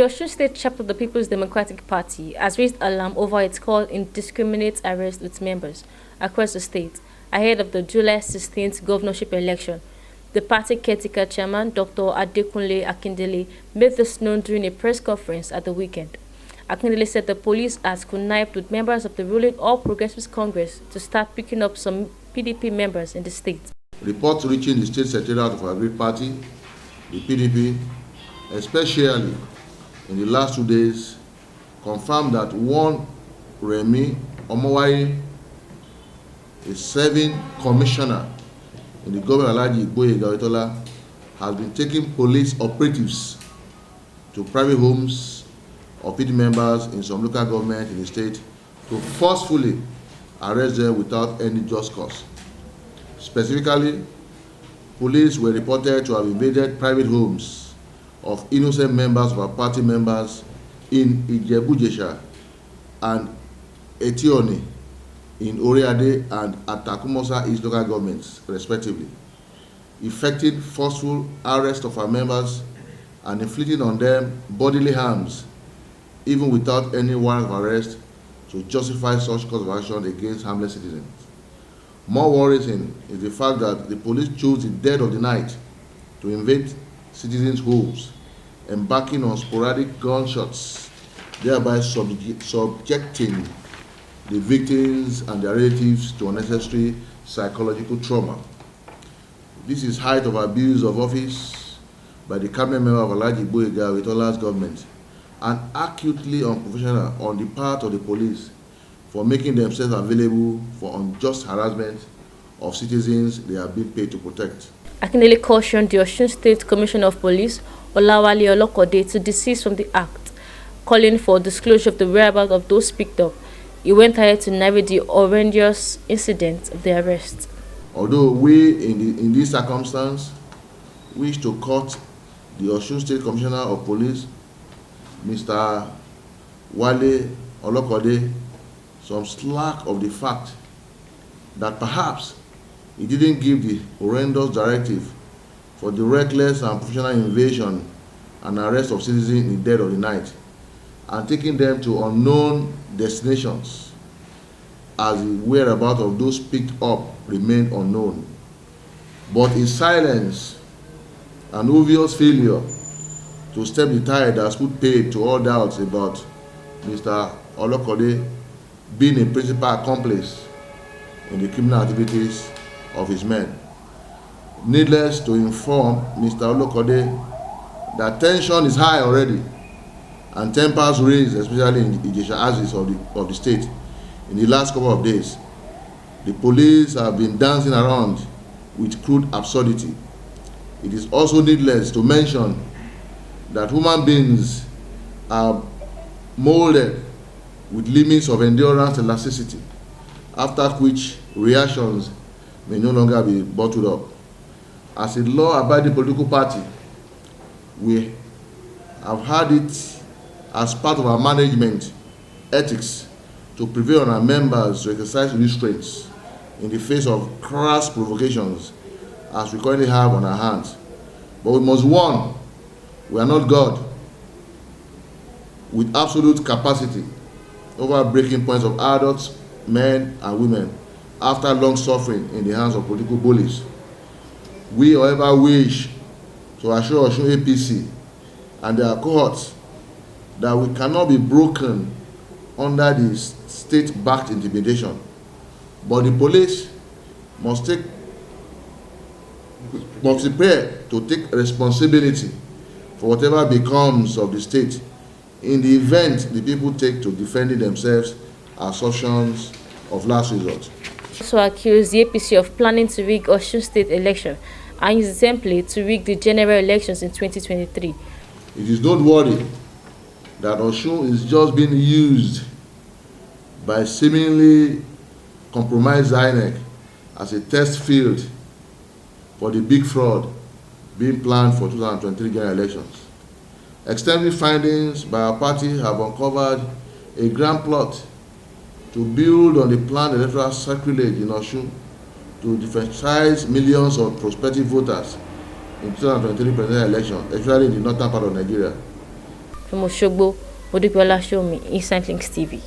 The Osun State chapter of the People's Democratic Party has raised alarm over its call indiscriminate arrest of its members across the state ahead of the July 16th governorship election. The party Caretaker Chairman, Dr. Akindele, made this known during a press conference at the weekend. Akindele said the police has connived with members of the ruling All Progressives Congress to start picking up some PDP members in the state. Reports reaching the state secretariat of our great party, the PDP, especially in the last 2 days, confirmed that one Remi Omowai, a serving commissioner in the government Alhaji Igboyega, has been taking police operatives to private homes of PDP members in some local government in the state to forcefully arrest them without any just cause. Specifically, police were reported to have invaded private homes of innocent members of our party members in Ijebu-Jesha and Etioni in Oriade and Atakumosa East local governments, respectively, effecting forceful arrest of our members and inflicting on them bodily harms, even without any warrant of arrest to justify such cause of action against harmless citizens. More worrisome is the fact that the police chose the dead of the night to invade citizens' homes, embarking on sporadic gunshots, thereby subjecting the victims and their relatives to unnecessary psychological trauma. This is height of abuse of office by the cabinet member of Alhaji Igboyega government, and acutely unprofessional on the part of the police for making themselves available for unjust harassment of citizens they are being paid to protect. Akindele cautioned the Osun State Commissioner of Police, Olawale Olokode, to desist from the act, calling for disclosure of the whereabouts of those picked up. He went ahead to narrate the horrendous incident of the arrest. Although we, in this circumstance, wish to cut the Osun State Commissioner of Police, Mr. Wale Olokode, some slack of the fact that perhaps he didn't give the horrendous directive for the reckless and professional invasion and arrest of citizens in the dead of the night and taking them to unknown destinations, as the whereabouts of those picked up remained unknown. But his silence and obvious failure to stem the tide has put paid to all doubts about Mr. Olokode being a principal accomplice in the criminal activities of his men. Needless to inform Mr. Olokode that tension is high already and tempers raised, especially in the Ijesha axis of the state. In the last couple of days, the police have been dancing around with crude absurdity. It is also needless to mention that human beings are molded with limits of endurance and elasticity, after which reactions may no longer be bottled up. As a law-abiding political party, we have had it as part of our management ethics to prevail on our members to exercise restraints in the face of crass provocations as we currently have on our hands. But we must warn, we are not God with absolute capacity over breaking points of adults, men and women after long suffering in the hands of political bullies. We, however, wish to assure Osun APC and their cohorts that we cannot be broken under the state-backed intimidation, but the police must prepare to take responsibility for whatever becomes of the state in the event the people take to defending themselves as options of last resort. Also accused the APC of planning to rig Osun State election and use the template to rig the general elections in 2023. It is noteworthy that Osun is just being used by seemingly compromised INEC as a test field for the big fraud being planned for 2023 general elections. Extensive findings by our party have uncovered a grand plot to build on the planned electoral sacrilege in Osun to disenfranchise millions of prospective voters in 2023 presidential election, especially in the northern part of Nigeria. From Oshogbo, Modupeola Shomi, Inside Links TV.